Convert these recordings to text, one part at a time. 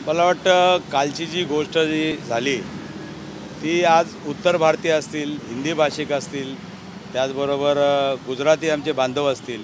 मला वाटतं कालची जी गोष्ट जी झाली ती आज उत्तर भारतीय असतील, हिंदी भाषिक असतील, त्याचबरोबर गुजराती आमचे बांधव असतील,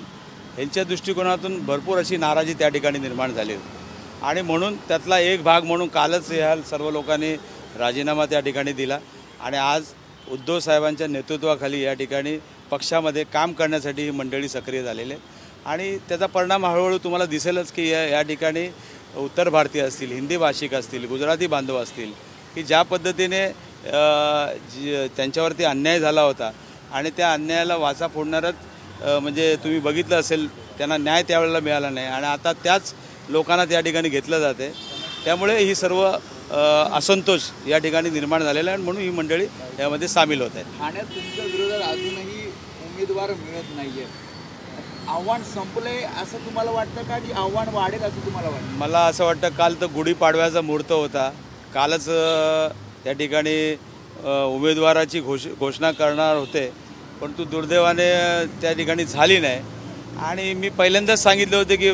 यांच्या दृष्टिकोनातून भरपूर अशी नाराजी त्या ठिकाणी निर्माण झाली होती आणि म्हणून त्यातला एक भाग म्हणून कालच ह्या सर्व लोकांनी राजीनामा त्या ठिकाणी दिला आणि आज उद्धव साहेबांच्या नेतृत्वाखाली या ठिकाणी पक्षामध्ये काम करण्यासाठी ही मंडळी सक्रिय झालेली आहे आणि त्याचा परिणाम हळूहळू तुम्हाला दिसेलच की या ठिकाणी उत्तर भारतीय असतील, हिंदी भाषिक असतील, गुजराती बांधव असतील की ज्या पद्धतीने त्यांच्यावरती अन्याय झाला होता आणि त्या अन्यायाला वाचा फोडणारच म्हणजे तुम्ही बघितलं असेल त्यांना न्याय त्यावेळेला मिळाला नाही आणि आता त्याच लोकांना त्या ठिकाणी घेतलं जाते। त्यामुळे ही सर्व असंतोष या ठिकाणी निर्माण झालेला आहे आणि म्हणून ही मंडळी यामध्ये सामील होत आहेत। ठाण्यात तुमच्या विरोधात अजूनही उमेदवार मिळत नाहीये, आव्हान संपले असं तुम्हाला वाटतं का की आव्हान वाढेल असं तुम्हाला वाटतं? मला असं वाटतं काल तर गुढीपाडव्याचा मुहूर्त होता, कालच त्या ठिकाणी उमेदवाराची घोषणा करणार होते परंतु दुर्दैवाने त्या ठिकाणी झाली नाही आणि मी पहिल्यांदाच सांगितले होते की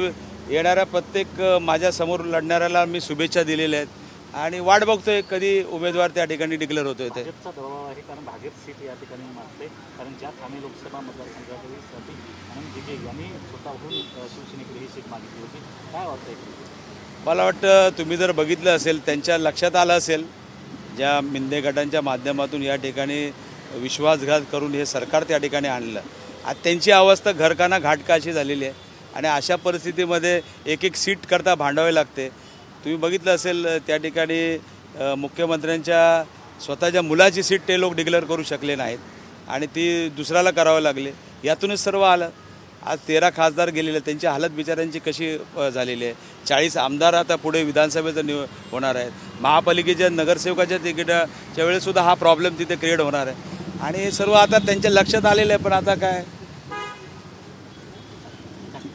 येणाऱ्या प्रत्येक माझ्यासमोर लढणाऱ्याला मी शुभेच्छा दिलेल्या आहेत आणि वाट बघतोय कधी उमेदवार त्या ठिकाणी डिक्लेअर होतोय। ते भाजपचा दबाव आहे कारण भाजप सीट या ठिकाणी मागते, कारण ज्या ठाणे लोकसभा मतदारसंघासाठी आनंद दिघे यांनी स्वतःहून शिवसेनेकडे ही सीट मागितली होती, काय वाटतं? मला वाटतं तुम्ही जर बघितलं असेल त्यांच्या लक्षात आलं असेल ज्या मिंदे गटांच्या माध्यमातून या ठिकाणी विश्वासघात करून हे सरकार त्या ठिकाणी आणलं, आज त्यांची अवस्था घरकाना घाटका अशी झालेली आहे आणि अशा परिस्थितीमध्ये एक एक सीट करता भांडावे लागते। तुम्ही बघितलं असेल त्या ठिकाणी मुख्यमंत्र्यांच्या स्वतःच्या मुलाची सीट ते लोक डिक्लेअर करू शकले नाहीत आणि ती दुसऱ्याला करावं लागले, यातूनच सर्व आलं। आज 13 खासदार गेलेले, त्यांची हालत बिचाऱ्यांची कशी झालेली आहे। 40 आमदार आता पुढे विधानसभेचं होणार आहेत, महापालिकेच्या नगरसेवकाच्या तिकिटाच्या वेळेसुद्धा हा प्रॉब्लेम तिथे क्रिएट होणार आहे आणि सर्व आता त्यांच्या लक्षात आलेलं आहे। पण आता काय,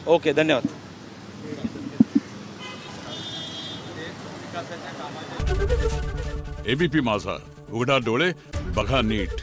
ओके, धन्यवाद। एबीपी माझा, उघडा डोळे बघा नीट।